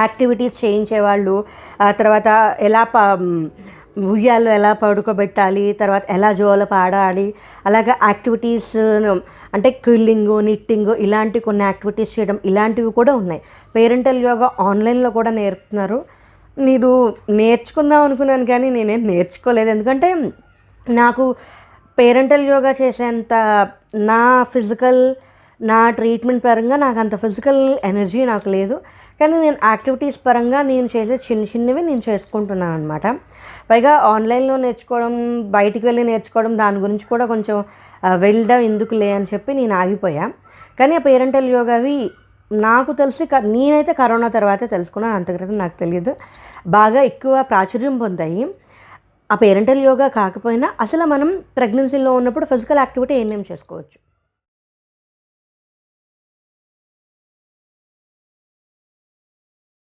Activities చేయించేవాళ్ళు. తర్వాత ఎలా ఉయ్యాల్లో ఎలా పడుకోబెట్టాలి, తర్వాత ఎలా జోలపాడాలి, అలాగే యాక్టివిటీస్ అంటే క్విల్లింగు, నిట్టింగు ఇలాంటి కొన్ని యాక్టివిటీస్ చేయడం ఇలాంటివి కూడా ఉన్నాయి. పేరెంటల్ యోగా ఆన్లైన్లో కూడా నేర్పుతున్నారు. నేను నేర్చుకుందాం అనుకున్నాను కానీ నేనేం నేర్చుకోలేదు. ఎందుకంటే నాకు పేరెంటల్ యోగా చేసేంత నా ట్రీట్మెంట్ పరంగా నాకు అంత ఫిజికల్ ఎనర్జీ నాకు లేదు. కానీ నేను యాక్టివిటీస్ పరంగా నేను చేసే చిన్నవి నేను చేసుకుంటున్నాను అనమాట. పైగా ఆన్లైన్లో నేర్చుకోవడం, బయటికి వెళ్ళి నేర్చుకోవడం దాని గురించి కూడా కొంచెం వెళ్ళడం ఎందుకులే అని చెప్పి నేను ఆగిపోయా. కానీ ఆ పేరెంటల్ యోగావి నాకు తెలిసి నేనైతే కరోనా తర్వాతే తెలుసుకున్నాను. అంతక్రితం నాకు తెలియదు. బాగా ఎక్కువ ప్రాచుర్యం పొందాయి. ఆ పేరెంటల్ యోగా కాకపోయినా అసలు మనం ప్రెగ్నెన్సీలో ఉన్నప్పుడు ఫిజికల్ యాక్టివిటీ ఏమేమి చేసుకోవచ్చు.